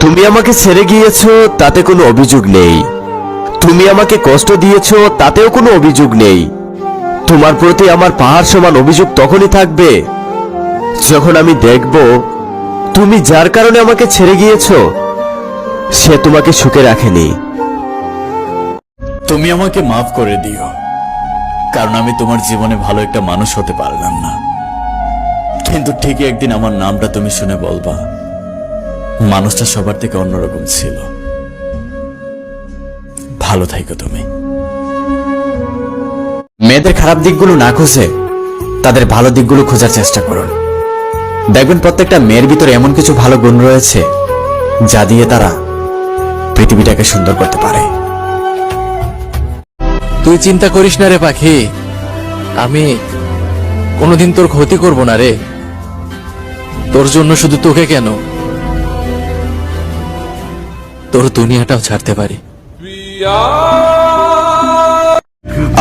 তুমি আমাকে ছেড়ে গিয়েছো তাতে কোনো অভিযোগ নেই, তুমি আমাকে কষ্ট দিয়েছো তাতেও কোনো অভিযোগ নেই। তোমার প্রতি আমার পাহাড় সমান অভিযোগ তখনই থাকবে যখন আমি দেখব তুমি যার কারণে আমাকে ছেড়ে গিয়েছো সে তোমাকে সুখে রাখেনি। তুমি আমাকে মাফ করে দিও, কারণ আমি তোমার জীবনে ভালো একটা মানুষ হতে পারলাম না। কিন্তু ঠিকই একদিন আমার নামটা তুমি শুনে বলবা, মানুষটা সবার থেকে অন্যরকম ছিল। ভালো থাকো তুমি। মেয়েদের খারাপ দিকগুলো না খুঁজে তাদের ভালো দিকগুলো খোঁজার চেষ্টা করুন। দেখবেন প্রত্যেকটা মেয়ের ভিতরে এমন কিছু ভালো গুণ রয়েছে যা দিয়ে তারা পৃথিবীটাকে সুন্দর করতে পারে। তুই চিন্তা করিস না রে পাখি, আমি কোনোদিন তোর ক্ষতি করব না রে। তোর জন্য শুধু তোকে কেন, তোর দুনিয়াটাও ছাড়তে পারি।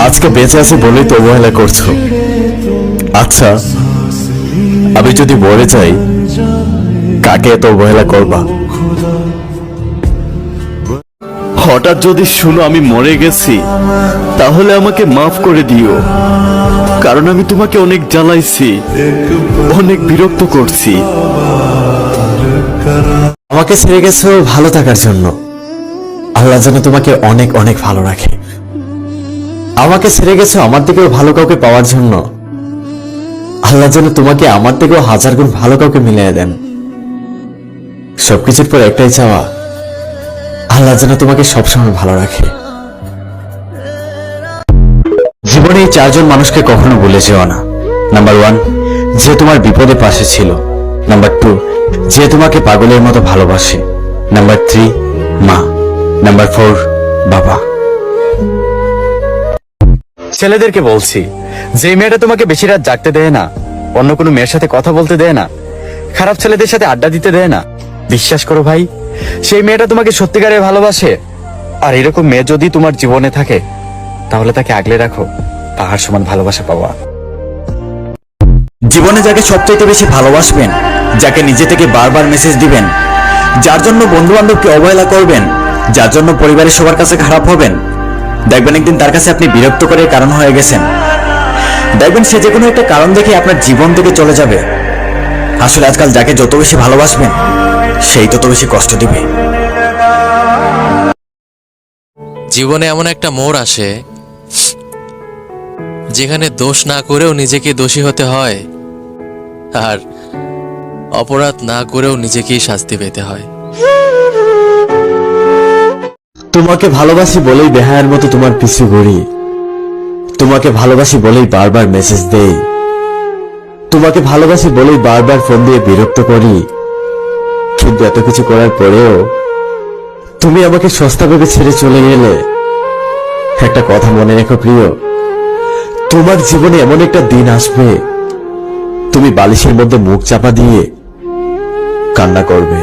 আজকে বেঁচে আছি বলেই তো অবহেলা করছো। আচ্ছা, আমি যদি মরে যাই কাকে এত অবহেলা করবা? হঠাৎ যদি শুনো আমি মরে গেছি তাহলে আমাকে মাফ করে দিও, কারণ আমি তোমাকে অনেক জ্বালাইছি, অনেক বিরক্ত করছি। আমাকে ছেড়ে গেছো ভালো থাকার জন্য, আল্লাহ যেন তোমাকে অনেক অনেক ভালো রাখে। আমাকে ছেড়ে গেছো আমার থেকেও ভালো কাউকে পাওয়ার জন্য, আল্লাহ যেন তোমাকে আমার থেকেও 1000 গুণ ভালো কাউকে মিলিয়ে দেন। সবকিছুর পর একটাই চাওয়া, আল্লাহ যেন তোমাকে সবসময় ভালো রাখে। জীবনে এই 4 জন মানুষকে কখনো ভুলে যেও না। নাম্বার 1, যে তোমার বিপদে পাশে ছিল। নাম্বার 2, যে তোমাকে পাগলের মতো ভালোবাসে। নাম্বার 3, মা। নাম্বার 4, বাবা। ছেলেদেরকে বলছি, যে মেয়েটা তোমাকে বেশি রাত জাগতে দেয় না, অন্য কোনো মেয়ের সাথে কথা বলতে দেয় না, খারাপ ছেলেদের সাথে আড্ডা দিতে দেয় না, বিশ্বাস করো ভাই, সেই মেয়েটা তোমাকে সত্যিকারে ভালোবাসে। আর এরকম মেয়ে যদি তোমার জীবনে থাকে তাহলে তাকে আগলে রাখো, পাহাড় সমান ভালোবাসা পাওয়া। জীবনে যাকে সবচাইতে বেশি ভালোবাসবেন, যাকে নিজে থেকে বারবার মেসেজ দিবেন, যার জন্য বন্ধু বান্ধবকে অবহেলা করবেন, যার জন্য পরিবারের সবার কাছে খারাপ হবেন, দেখবেন একদিন তার কাছে আপনি বিরক্ত করে কারণ হয়ে গেছেন। দেখবেন সে যে কোনো একটা কারণ দেখে আপনার জীবন থেকে চলে যাবে। আসলে আজকাল যাকে যত বেশি ভালোবাসবেন সেই তত বেশি কষ্ট দিবে। জীবনে এমন একটা মোড় আসে যেখানে দোষ না করেও নিজেকে দোষী হতে হয়, আর অপরাধ না করেও নিজেকেই শাস্তি পেতে হয়। তোমাকে ভালোবাসি বলেই বেহায়ার মতো তোমার পিছু ঘুরি, তোমাকে ভালোবাসি বলেই বারবার মেসেজ দেই, তোমাকে ভালোবাসি বলেই বারবার ফোন দিয়ে বিরক্ত করি। কিন্তু এত কিছু করার পরেও তুমি আমাকে সস্তা ভেবে ছেড়ে চলে গেলে। একটা কথা মনে রেখো প্রিয়, তোমার জীবনে এমন একটা দিন আসবে তুমি বালিশের মধ্যে মুখ চাপা দিয়ে কান্না করবে।